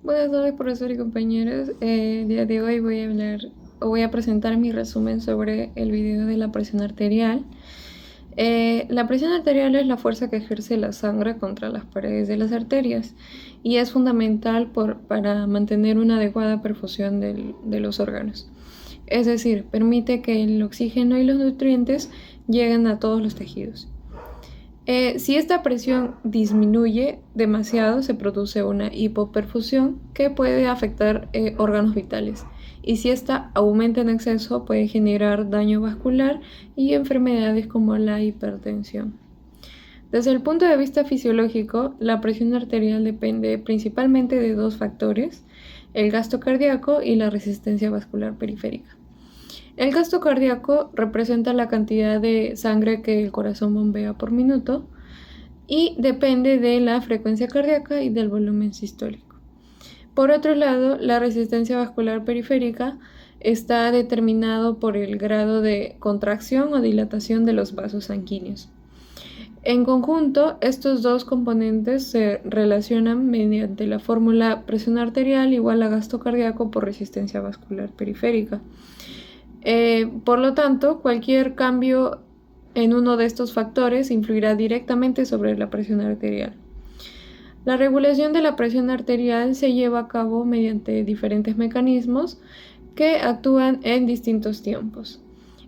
Buenas tardes, profesor y compañeros. El día de hoy voy a presentar mi resumen sobre el video de la presión arterial. La presión arterial es la fuerza que ejerce la sangre contra las paredes de las arterias y es fundamental para mantener una adecuada perfusión de los órganos. Es decir, permite que el oxígeno y los nutrientes lleguen a todos los tejidos. Si esta presión disminuye demasiado, se produce una hipoperfusión que puede afectar órganos vitales. Y si esta aumenta en exceso, puede generar daño vascular y enfermedades como la hipertensión. Desde el punto de vista fisiológico, la presión arterial depende principalmente de dos factores, el gasto cardíaco y la resistencia vascular periférica. El gasto cardíaco representa la cantidad de sangre que el corazón bombea por minuto y depende de la frecuencia cardíaca y del volumen sistólico. Por otro lado, la resistencia vascular periférica está determinado por el grado de contracción o dilatación de los vasos sanguíneos. En conjunto, estos dos componentes se relacionan mediante la fórmula presión arterial igual a gasto cardíaco por resistencia vascular periférica. Por lo tanto, cualquier cambio en uno de estos factores influirá directamente sobre la presión arterial. La regulación de la presión arterial se lleva a cabo mediante diferentes mecanismos que actúan en distintos tiempos.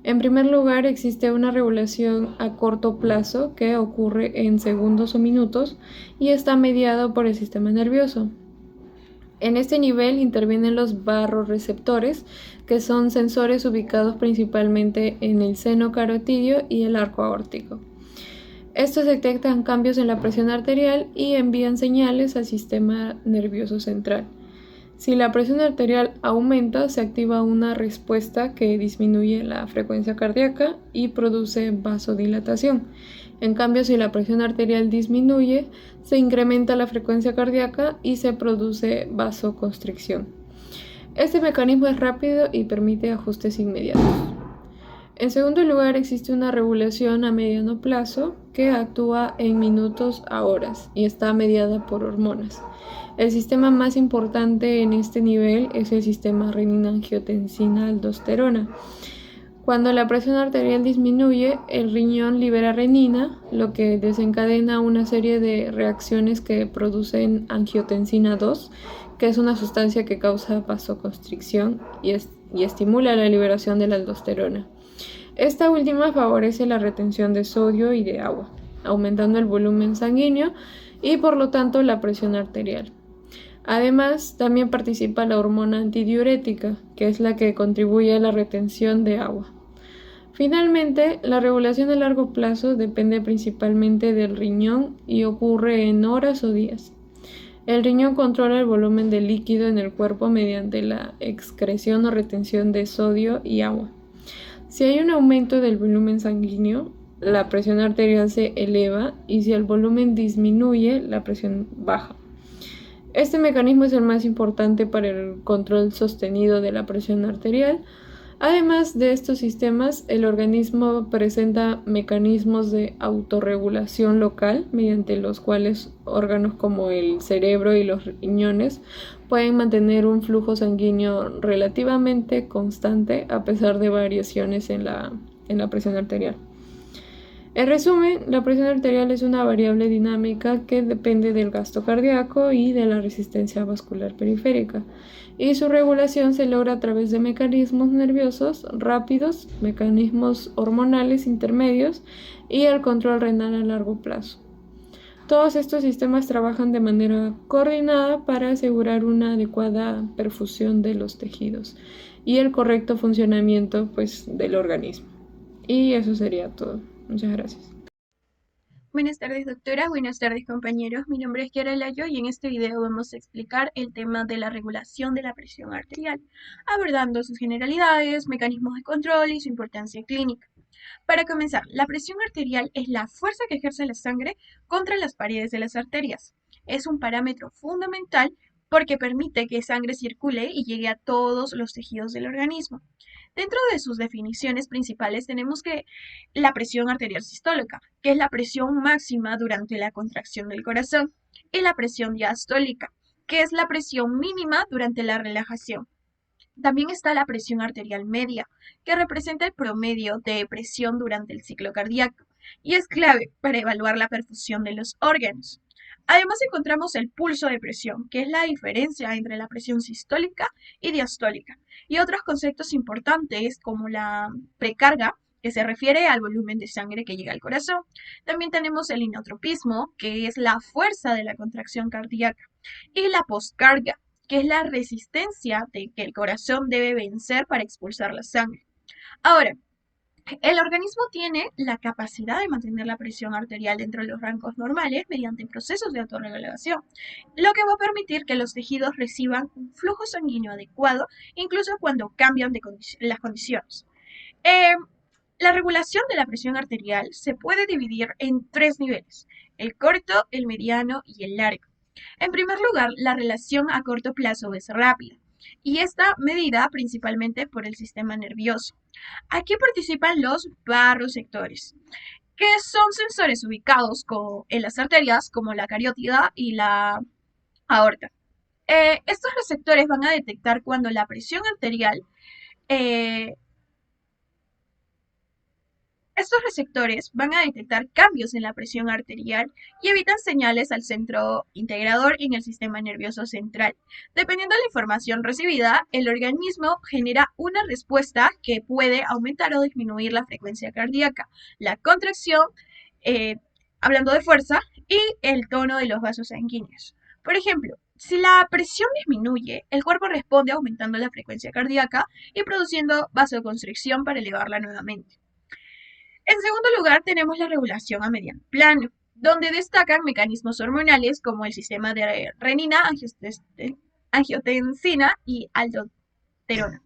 En primer lugar, existe una regulación a corto plazo que ocurre en segundos o minutos y está mediado por el sistema nervioso. En este nivel intervienen los barroreceptores, que son sensores ubicados principalmente en el seno carotidio y el arco aórtico. Estos detectan cambios en la presión arterial y envían señales al sistema nervioso central. Si la presión arterial aumenta, se activa una respuesta que disminuye la frecuencia cardíaca y produce vasodilatación. En cambio, si la presión arterial disminuye, se incrementa la frecuencia cardíaca y se produce vasoconstricción. Este mecanismo es rápido y permite ajustes inmediatos. En segundo lugar, existe una regulación a mediano plazo que actúa en minutos a horas y está mediada por hormonas. El sistema más importante en este nivel es el sistema renina-angiotensina-aldosterona. Cuando la presión arterial disminuye, el riñón libera renina, lo que desencadena una serie de reacciones que producen angiotensina 2, que es una sustancia que causa vasoconstricción y estimula la liberación de la aldosterona. Esta última favorece la retención de sodio y de agua, aumentando el volumen sanguíneo y por lo tanto la presión arterial. Además, también participa la hormona antidiurética, que es la que contribuye a la retención de agua. Finalmente, la regulación a largo plazo depende principalmente del riñón y ocurre en horas o días. El riñón controla el volumen de líquido en el cuerpo mediante la excreción o retención de sodio y agua. Si hay un aumento del volumen sanguíneo, la presión arterial se eleva y si el volumen disminuye, la presión baja. Este mecanismo es el más importante para el control sostenido de la presión arterial. Además de estos sistemas, el organismo presenta mecanismos de autorregulación local, mediante los cuales órganos como el cerebro y los riñones pueden mantener un flujo sanguíneo relativamente constante a pesar de variaciones en la presión arterial. En resumen, la presión arterial es una variable dinámica que depende del gasto cardíaco y de la resistencia vascular periférica, y su regulación se logra a través de mecanismos nerviosos rápidos, mecanismos hormonales intermedios y el control renal a largo plazo. Todos estos sistemas trabajan de manera coordinada para asegurar una adecuada perfusión de los tejidos y el correcto funcionamiento del organismo. Y eso sería todo. Muchas gracias. Buenas tardes, doctora. Buenas tardes, compañeros. Mi nombre es Kiara Layo y en este video vamos a explicar el tema de la regulación de la presión arterial, abordando sus generalidades, mecanismos de control y su importancia clínica. Para comenzar, la presión arterial es la fuerza que ejerce la sangre contra las paredes de las arterias. Es un parámetro fundamental porque permite que sangre circule y llegue a todos los tejidos del organismo. Dentro de sus definiciones principales tenemos que la presión arterial sistólica, que es la presión máxima durante la contracción del corazón, y la presión diastólica, que es la presión mínima durante la relajación. También está la presión arterial media, que representa el promedio de presión durante el ciclo cardíaco y es clave para evaluar la perfusión de los órganos. Además encontramos el pulso de presión, que es la diferencia entre la presión sistólica y diastólica, y otros conceptos importantes como la precarga, que se refiere al volumen de sangre que llega al corazón. También tenemos el inotropismo, que es la fuerza de la contracción cardíaca, y la poscarga, que es la resistencia de que el corazón debe vencer para expulsar la sangre. Ahora, el organismo tiene la capacidad de mantener la presión arterial dentro de los rangos normales mediante procesos de autorregulación, lo que va a permitir que los tejidos reciban un flujo sanguíneo adecuado, incluso cuando cambian las condiciones. Eh, la regulación de la presión arterial se puede dividir en tres niveles: el corto, el mediano y el largo. En primer lugar, la relación a corto plazo es rápida y está medida principalmente por el sistema nervioso. Aquí participan los barrosectores, que son sensores ubicados en las arterias como la cariótida y la aorta. Estos receptores van a detectar cuando la presión arterial eh, Estos receptores van a detectar cambios en la presión arterial y evitan señales al centro integrador en el sistema nervioso central. Dependiendo de la información recibida, el organismo genera una respuesta que puede aumentar o disminuir la frecuencia cardíaca, la contracción, eh, hablando de fuerza, y el tono de los vasos sanguíneos. Por ejemplo, si la presión disminuye, el cuerpo responde aumentando la frecuencia cardíaca y produciendo vasoconstricción para elevarla nuevamente. En segundo lugar, tenemos la regulación a mediano plano, donde destacan mecanismos hormonales como el sistema de renina, angiotensina y aldosterona.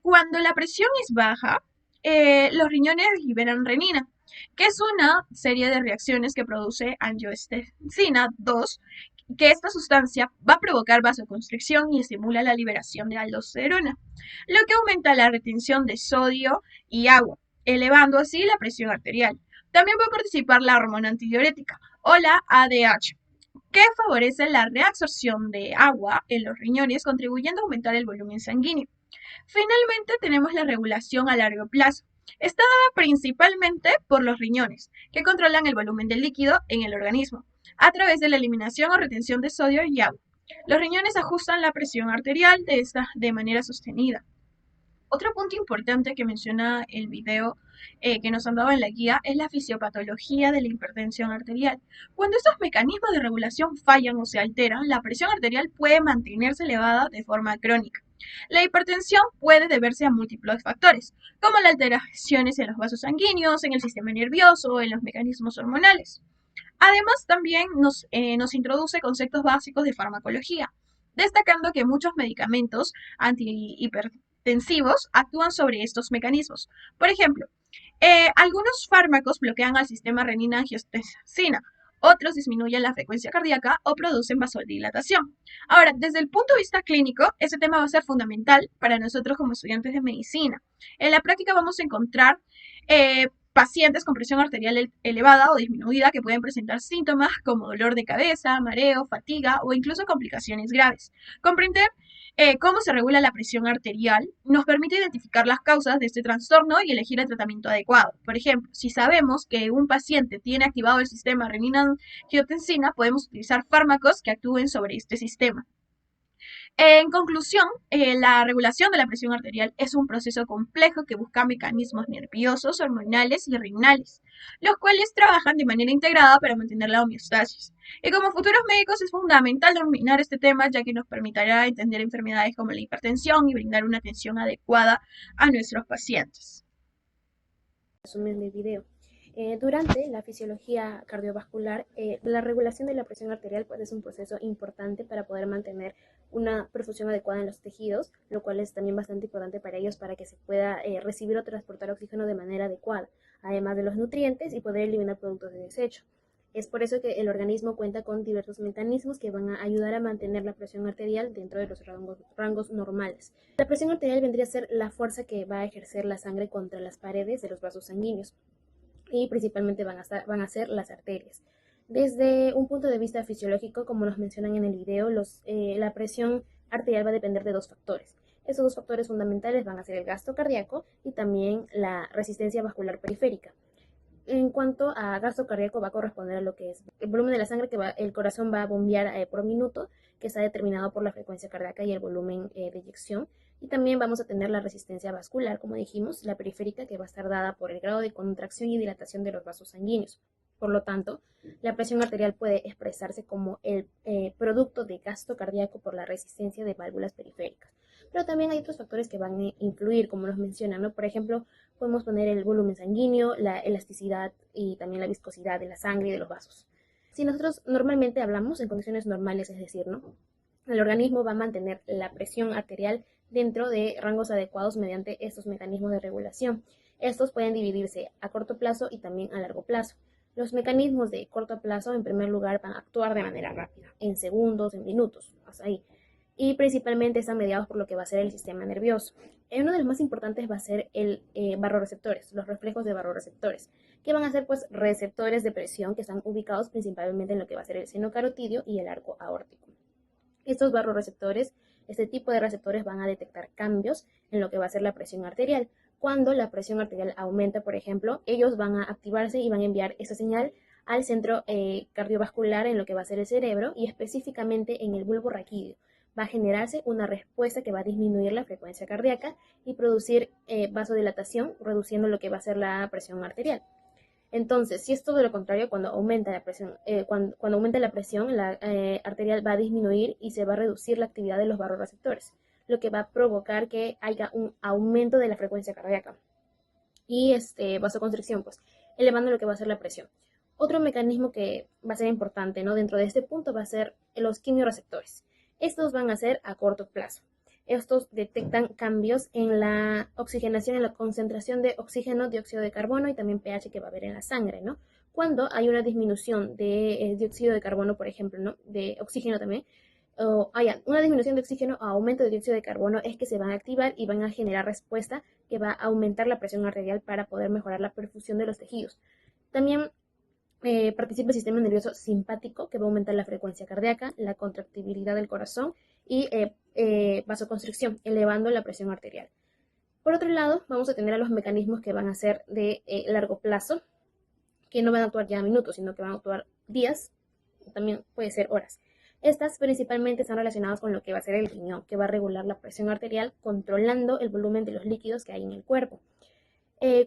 Cuando la presión es baja, los riñones liberan renina, que es una serie de reacciones que produce angiotensina 2, que esta sustancia va a provocar vasoconstricción y estimula la liberación de aldosterona, lo que aumenta la retención de sodio y agua, elevando así la presión arterial. También va a participar la hormona antidiurética o la ADH, que favorece la reabsorción de agua en los riñones, contribuyendo a aumentar el volumen sanguíneo. Finalmente tenemos la regulación a largo plazo. Está dada principalmente por los riñones, que controlan el volumen del líquido en el organismo, a través de la eliminación o retención de sodio y agua. Los riñones ajustan la presión arterial de manera sostenida. Otro punto importante que menciona el video que nos han dado en la guía es la fisiopatología de la hipertensión arterial. Cuando estos mecanismos de regulación fallan o se alteran, la presión arterial puede mantenerse elevada de forma crónica. La hipertensión puede deberse a múltiples factores, como las alteraciones en los vasos sanguíneos, en el sistema nervioso, en los mecanismos hormonales. Además, también nos introduce conceptos básicos de farmacología, destacando que muchos medicamentos antihipertensivos actúan sobre estos mecanismos. Por ejemplo, algunos fármacos bloquean al sistema renina-angiotensina, otros disminuyen la frecuencia cardíaca o producen vasodilatación. Ahora, desde el punto de vista clínico, este tema va a ser fundamental para nosotros como estudiantes de medicina. En la práctica vamos a encontrar pacientes con presión arterial elevada o disminuida que pueden presentar síntomas como dolor de cabeza, mareo, fatiga o incluso complicaciones graves. Comprender cómo se regula la presión arterial nos permite identificar las causas de este trastorno y elegir el tratamiento adecuado. Por ejemplo, si sabemos que un paciente tiene activado el sistema renina-angiotensina, podemos utilizar fármacos que actúen sobre este sistema. En conclusión, la regulación de la presión arterial es un proceso complejo que busca mecanismos nerviosos, hormonales y renales, los cuales trabajan de manera integrada para mantener la homeostasis. Y como futuros médicos es fundamental dominar este tema, ya que nos permitirá entender enfermedades como la hipertensión y brindar una atención adecuada a nuestros pacientes. Resumen del video. Durante la fisiología cardiovascular, la regulación de la presión arterial pues, es un proceso importante para poder mantener una perfusión adecuada en los tejidos, lo cual es también bastante importante para ellos para que se pueda recibir o transportar oxígeno de manera adecuada, además de los nutrientes y poder eliminar productos de desecho. Es por eso que el organismo cuenta con diversos mecanismos que van a ayudar a mantener la presión arterial dentro de los rangos normales. La presión arterial vendría a ser la fuerza que va a ejercer la sangre contra las paredes de los vasos sanguíneos y principalmente van a ser las arterias. Desde un punto de vista fisiológico, como nos mencionan en el video, la presión arterial va a depender de dos factores. Estos dos factores fundamentales van a ser el gasto cardíaco y también la resistencia vascular periférica. En cuanto a gasto cardíaco, va a corresponder a lo que es el volumen de la sangre que el corazón va a bombear por minuto, que está determinado por la frecuencia cardíaca y el volumen de eyección. Y también vamos a tener la resistencia vascular, como dijimos, la periférica, que va a estar dada por el grado de contracción y dilatación de los vasos sanguíneos. Por lo tanto, la presión arterial puede expresarse como el producto de gasto cardíaco por la resistencia de válvulas periféricas. Pero también hay otros factores que van a influir, como nos mencionan, ¿no? Por ejemplo, podemos poner el volumen sanguíneo, la elasticidad y también la viscosidad de la sangre y de los vasos. Si nosotros normalmente hablamos en condiciones normales, es decir, ¿no?, el organismo va a mantener la presión arterial dentro de rangos adecuados mediante estos mecanismos de regulación. Estos pueden dividirse a corto plazo y también a largo plazo. Los mecanismos de corto plazo, en primer lugar, van a actuar de manera rápida, en segundos, en minutos, hasta ahí. Y principalmente están mediados por lo que va a ser el sistema nervioso. Uno de los más importantes va a ser el barroreceptores, los reflejos de barroreceptores, que van a ser pues receptores de presión que están ubicados principalmente en lo que va a ser el seno carotidio y el arco aórtico. Estos barroreceptores, este tipo de receptores van a detectar cambios en lo que va a ser la presión arterial. Cuando la presión arterial aumenta, por ejemplo, ellos van a activarse y van a enviar esa señal al centro cardiovascular en lo que va a ser el cerebro y específicamente en el bulbo raquídeo. Va a generarse una respuesta que va a disminuir la frecuencia cardíaca y producir vasodilatación, reduciendo lo que va a ser la presión arterial. Entonces, si es todo lo contrario, cuando aumenta la presión, la arterial va a disminuir y se va a reducir la actividad de los barroreceptores, lo que va a provocar que haya un aumento de la frecuencia cardíaca y vasoconstricción, pues, elevando lo que va a ser la presión. Otro mecanismo que va a ser importante, ¿no?, dentro de este punto va a ser los quimioreceptores. Estos van a ser a corto plazo. Estos detectan cambios en la oxigenación, en la concentración de oxígeno, dióxido de carbono y también pH que va a haber en la sangre, ¿no? Cuando hay una disminución de dióxido de carbono, por ejemplo, ¿no?, de oxígeno también, o haya una disminución de oxígeno o aumento de dióxido de carbono, es que se van a activar y van a generar respuesta que va a aumentar la presión arterial para poder mejorar la perfusión de los tejidos. También participa el sistema nervioso simpático, que va a aumentar la frecuencia cardíaca, la contractibilidad del corazón y vasoconstricción, elevando la presión arterial. Por otro lado, vamos a tener a los mecanismos que van a ser de largo plazo, que no van a actuar ya minutos, sino que van a actuar días, también puede ser horas. Estas principalmente están relacionadas con lo que va a ser el riñón, que va a regular la presión arterial, controlando el volumen de los líquidos que hay en el cuerpo.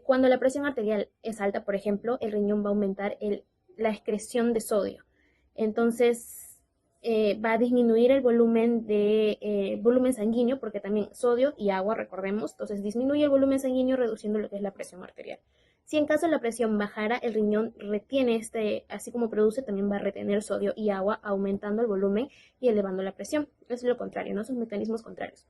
Cuando la presión arterial es alta, por ejemplo, el riñón va a aumentar la excreción de sodio. Entonces, va a disminuir el volumen sanguíneo, porque también sodio y agua, recordemos, entonces disminuye el volumen sanguíneo reduciendo lo que es la presión arterial. Si en caso la presión bajara, el riñón retiene así como produce, también va a retener sodio y agua, aumentando el volumen y elevando la presión. Es lo contrario, ¿no? Son mecanismos contrarios.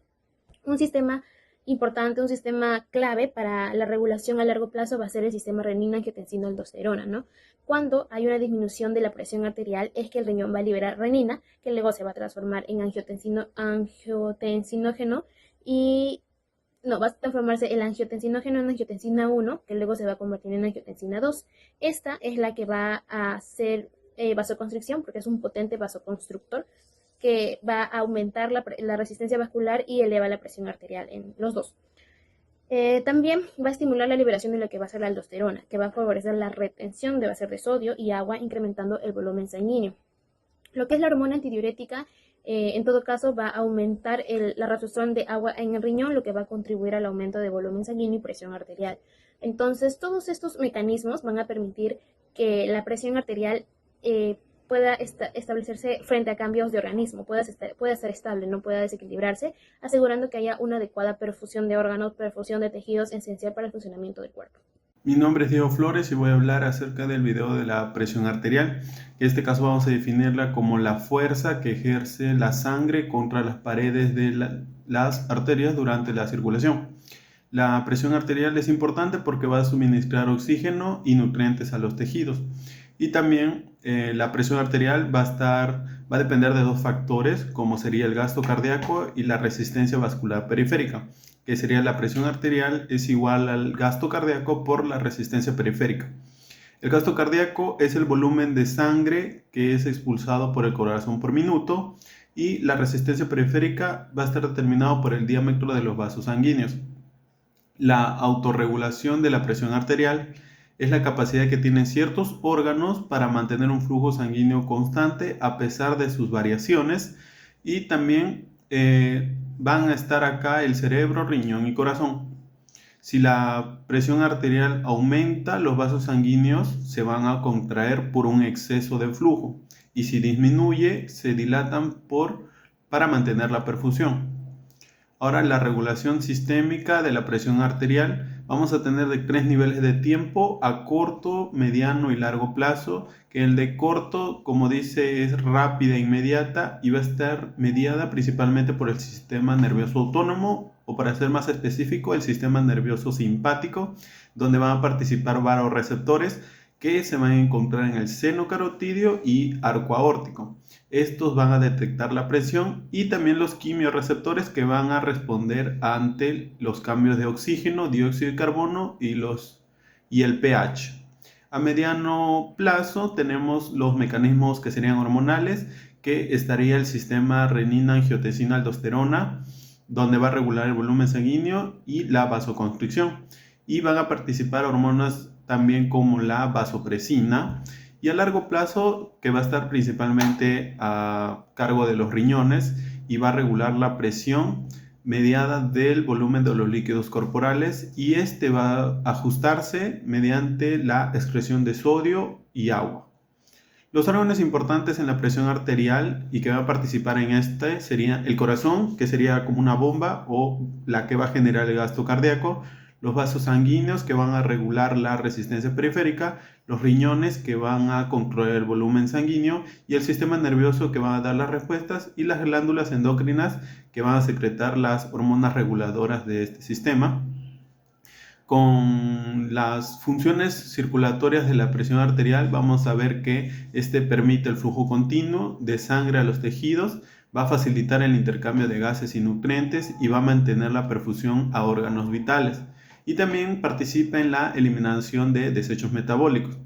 Un sistema importante, un sistema clave para la regulación a largo plazo va a ser el sistema renina-angiotensina-aldosterona, ¿no? Cuando hay una disminución de la presión arterial es que el riñón va a liberar renina, que luego se va a transformar en angiotensinógeno y va a transformarse el angiotensinógeno en angiotensina 1, que luego se va a convertir en angiotensina 2. Esta es la que va a hacer vasoconstricción, porque es un potente vasoconstructor que va a aumentar la resistencia vascular y eleva la presión arterial en los dos. También va a estimular la liberación de lo que va a ser la aldosterona, que va a favorecer la retención de sodio y agua, incrementando el volumen sanguíneo. Lo que es la hormona antidiurética, en todo caso, va a aumentar la reabsorción de agua en el riñón, lo que va a contribuir al aumento de volumen sanguíneo y presión arterial. Entonces, todos estos mecanismos van a permitir que la presión arterial pueda establecerse frente a cambios de organismo, pueda ser estable, no pueda desequilibrarse, asegurando que haya una adecuada perfusión de órganos, perfusión de tejidos, esencial para el funcionamiento del cuerpo. Mi nombre es Diego Flores y voy a hablar acerca del video de la presión arterial. En este caso vamos a definirla como la fuerza que ejerce la sangre contra las paredes de las arterias durante la circulación. La presión arterial es importante porque va a suministrar oxígeno y nutrientes a los tejidos. Y también la presión arterial va a depender de dos factores, como sería el gasto cardíaco y la resistencia vascular periférica, que sería la presión arterial es igual al gasto cardíaco por la resistencia periférica. El gasto cardíaco es el volumen de sangre que es expulsado por el corazón por minuto y la resistencia periférica va a estar determinado por el diámetro de los vasos sanguíneos. La autorregulación de la presión arterial es la capacidad que tienen ciertos órganos para mantener un flujo sanguíneo constante a pesar de sus variaciones, y también van a estar acá el cerebro, riñón y corazón. Si la presión arterial aumenta, los vasos sanguíneos se van a contraer por un exceso de flujo, y si disminuye, se dilatan para mantener la perfusión. Ahora, la regulación sistémica de la presión arterial, vamos a tener de 3 niveles de tiempo: a corto, mediano y largo plazo, que el de corto, como dice, es rápida e inmediata y va a estar mediada principalmente por el sistema nervioso autónomo, o para ser más específico, el sistema nervioso simpático, donde van a participar vasoreceptores que se van a encontrar en el seno carotídeo y arco aórtico. Estos van a detectar la presión, y también los quimiorreceptores, que van a responder ante los cambios de oxígeno, dióxido de carbono y el pH. A mediano plazo tenemos los mecanismos que serían hormonales, que estaría el sistema renina-angiotensina-aldosterona, donde va a regular el volumen sanguíneo y la vasoconstricción. Y van a participar hormonas también como la vasopresina. Y a largo plazo, que va a estar principalmente a cargo de los riñones y va a regular la presión mediada del volumen de los líquidos corporales, y este va a ajustarse mediante la excreción de sodio y agua. Los órganos importantes en la presión arterial y que va a participar en este sería el corazón, que sería como una bomba o la que va a generar el gasto cardíaco; los vasos sanguíneos, que van a regular la resistencia periférica; los riñones, que van a controlar el volumen sanguíneo; y el sistema nervioso, que va a dar las respuestas; y las glándulas endocrinas, que van a secretar las hormonas reguladoras de este sistema. Con las funciones circulatorias de la presión arterial, vamos a ver que este permite el flujo continuo de sangre a los tejidos, va a facilitar el intercambio de gases y nutrientes y va a mantener la perfusión a órganos vitales. Y también participa en la eliminación de desechos metabólicos.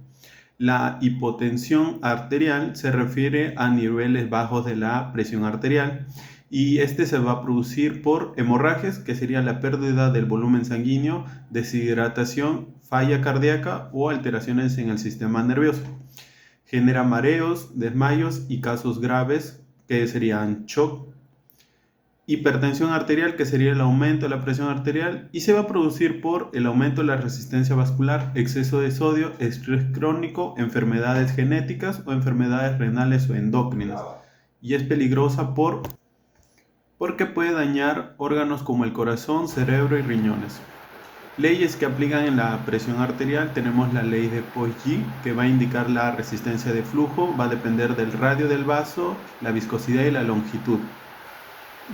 La hipotensión arterial se refiere a niveles bajos de la presión arterial, y este se va a producir por hemorragias, que sería la pérdida del volumen sanguíneo, deshidratación, falla cardíaca o alteraciones en el sistema nervioso. Genera mareos, desmayos y casos graves, que serían shock. Hipertensión arterial, que sería el aumento de la presión arterial, y se va a producir por el aumento de la resistencia vascular, exceso de sodio, estrés crónico, enfermedades genéticas o enfermedades renales o endocrinas. Y es peligrosa porque puede dañar órganos como el corazón, cerebro y riñones. Leyes que aplican en la presión arterial: tenemos la ley de Pauli, que va a indicar la resistencia de flujo, va a depender del radio del vaso, la viscosidad y la longitud,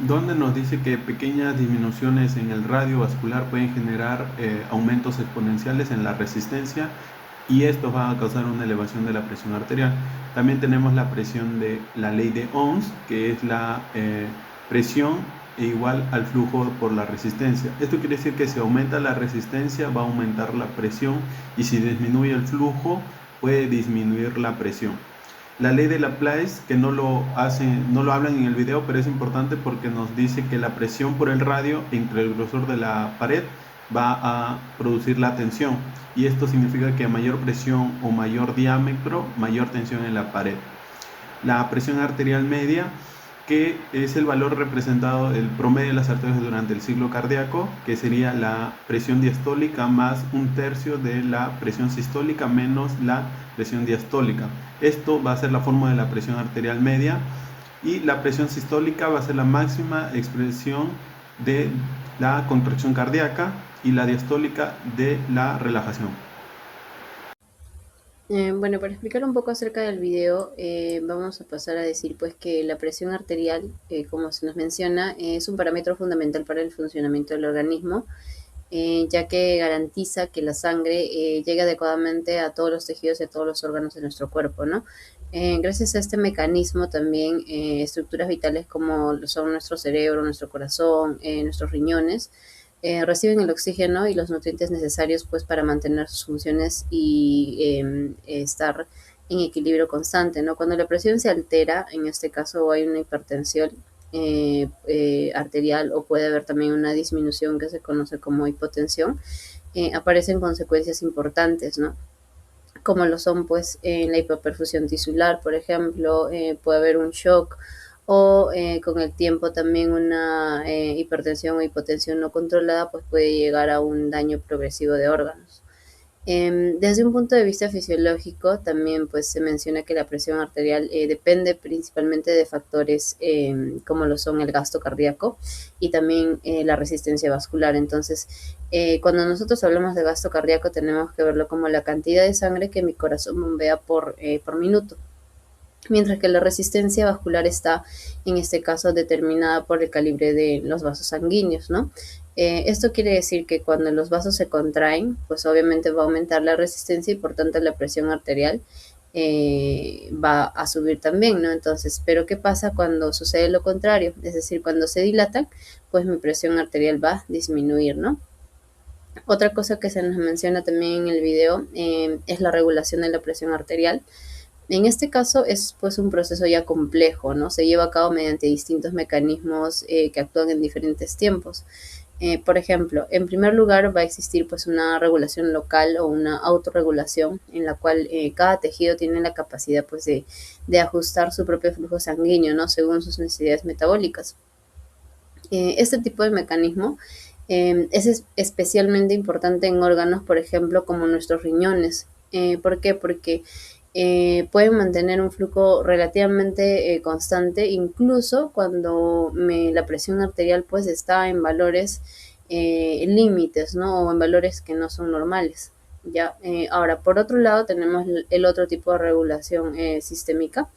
donde nos dice que pequeñas disminuciones en el radio vascular pueden generar aumentos exponenciales en la resistencia, y esto va a causar una elevación de la presión arterial. También tenemos la presión de la ley de Ohms, que es la presión igual al flujo por la resistencia. Esto quiere decir que si aumenta la resistencia, va a aumentar la presión, y si disminuye el flujo, puede disminuir la presión. La ley de Laplace, que no lo hablan en el video, pero es importante porque nos dice que la presión por el radio entre el grosor de la pared va a producir la tensión, y esto significa que a mayor presión o mayor diámetro, mayor tensión en la pared. La presión arterial media, que es el valor representado, el promedio de las arterias durante el ciclo cardíaco, que sería la presión diastólica más un tercio de la presión sistólica menos la presión diastólica. Esto va a ser la fórmula de la presión arterial media, y la presión sistólica va a ser la máxima expresión de la contracción cardíaca y la diastólica de la relajación. Bueno, para explicar un poco acerca del video, vamos a pasar a decir pues que la presión arterial, como se nos menciona, es un parámetro fundamental para el funcionamiento del organismo, ya que garantiza que la sangre llegue adecuadamente a todos los tejidos y a todos los órganos de nuestro cuerpo, ¿no? Gracias a este mecanismo también estructuras vitales como son nuestro cerebro, nuestro corazón, nuestros riñones, reciben el oxígeno y los nutrientes necesarios pues para mantener sus funciones y estar en equilibrio constante, ¿no? Cuando la presión se altera, en este caso hay una hipertensión arterial o puede haber también una disminución que se conoce como hipotensión, aparecen consecuencias importantes, ¿no? Como lo son pues la hipoperfusión tisular, por ejemplo, puede haber un shock o con el tiempo también una hipertensión o hipotensión no controlada pues puede llegar a un daño progresivo de órganos. Desde un punto de vista fisiológico, también pues se menciona que la presión arterial depende principalmente de factores como lo son el gasto cardíaco y también la resistencia vascular. Entonces, cuando nosotros hablamos de gasto cardíaco, tenemos que verlo como la cantidad de sangre que mi corazón bombea por minuto, mientras que la resistencia vascular está, en este caso, determinada por el calibre de los vasos sanguíneos, ¿no? Esto quiere decir que cuando los vasos se contraen, pues obviamente va a aumentar la resistencia y por tanto la presión arterial va a subir también, ¿no? Entonces, ¿pero qué pasa cuando sucede lo contrario? Es decir, cuando se dilatan, pues mi presión arterial va a disminuir, ¿no? Otra cosa que se nos menciona también en el video es la regulación de la presión arterial. En este caso es pues un proceso ya complejo, ¿no? Se lleva a cabo mediante distintos mecanismos que actúan en diferentes tiempos. Por ejemplo, en primer lugar va a existir pues una regulación local o una autorregulación en la cual cada tejido tiene la capacidad pues de ajustar su propio flujo sanguíneo, ¿no? Según sus necesidades metabólicas. Este tipo de mecanismo es especialmente importante en órganos, por ejemplo, como nuestros riñones. ¿Por qué? Porque pueden mantener un flujo relativamente constante, incluso cuando la presión arterial pues está en valores límites, ¿no? O en valores que no son normales. ¿Ya? Ahora, por otro lado, tenemos el otro tipo de regulación sistémica,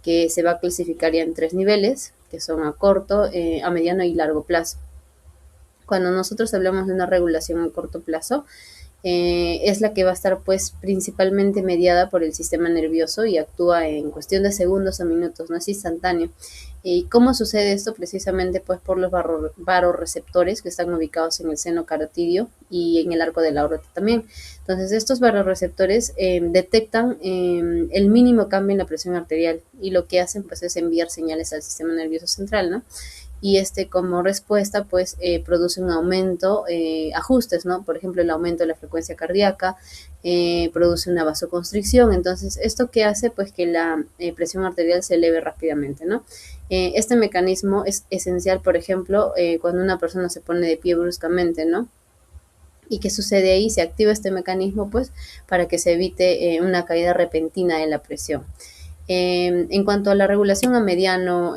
que se va a clasificar ya en 3 niveles, que son a corto, a mediano y largo plazo. Cuando nosotros hablamos de una regulación a corto plazo, es la que va a estar pues principalmente mediada por el sistema nervioso y actúa en cuestión de segundos o minutos, no es instantáneo. ¿Y cómo sucede esto? Precisamente pues por los barorreceptores que están ubicados en el seno carotidio y en el arco de la aorta también. Entonces estos barorreceptores detectan el mínimo cambio en la presión arterial y lo que hacen pues es enviar señales al sistema nervioso central, ¿no? Y como respuesta pues produce un aumento, ajustes, ¿no? Por ejemplo, el aumento de la frecuencia cardíaca, produce una vasoconstricción. Entonces, ¿esto qué hace? Pues que la presión arterial se eleve rápidamente, ¿no? Este mecanismo es esencial, por ejemplo, cuando una persona se pone de pie bruscamente, ¿no? ¿Y qué sucede ahí? Se activa este mecanismo pues para que se evite una caída repentina de la presión. En cuanto a la regulación a mediano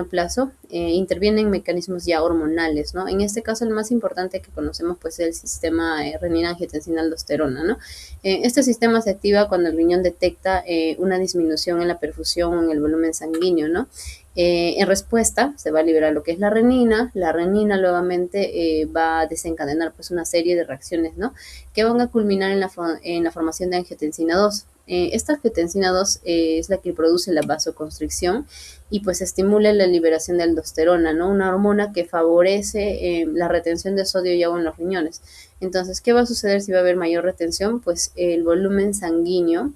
plazo, intervienen mecanismos ya hormonales, ¿no? En este caso, el más importante que conocemos, pues, es el sistema renina-angiotensina-aldosterona, ¿no? Este sistema se activa cuando el riñón detecta una disminución en la perfusión o en el volumen sanguíneo, ¿no? En respuesta, se va a liberar lo que es la renina. La renina, nuevamente, va a desencadenar, pues, una serie de reacciones, ¿no? Que van a culminar en la formación de angiotensina 2. Esta angiotensina 2 es la que produce la vasoconstricción y pues estimula la liberación de aldosterona, ¿no? Una hormona que favorece la retención de sodio y agua en los riñones. Entonces, ¿qué va a suceder si va a haber mayor retención? Pues el volumen sanguíneo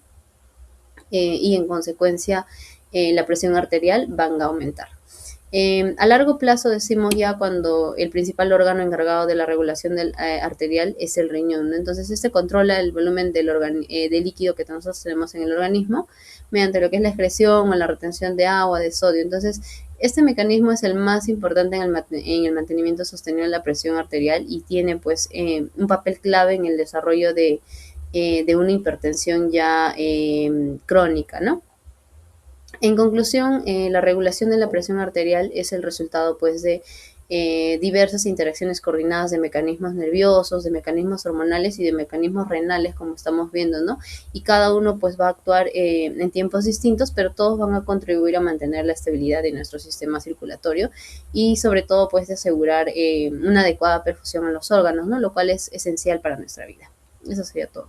y en consecuencia la presión arterial van a aumentar. A largo plazo decimos ya cuando el principal órgano encargado de la regulación arterial es el riñón, ¿no? Entonces este controla el volumen del líquido que nosotros tenemos en el organismo mediante lo que es la excreción o la retención de agua, de sodio. Entonces este mecanismo es el más importante en el mantenimiento sostenido de la presión arterial y tiene pues un papel clave en el desarrollo de una hipertensión ya crónica, ¿no? En conclusión, la regulación de la presión arterial es el resultado pues, de diversas interacciones coordinadas de mecanismos nerviosos, de mecanismos hormonales y de mecanismos renales, como estamos viendo, ¿no? Y cada uno pues, va a actuar en tiempos distintos, pero todos van a contribuir a mantener la estabilidad de nuestro sistema circulatorio y sobre todo pues, de asegurar una adecuada perfusión a los órganos, ¿no? Lo cual es esencial para nuestra vida. Eso sería todo.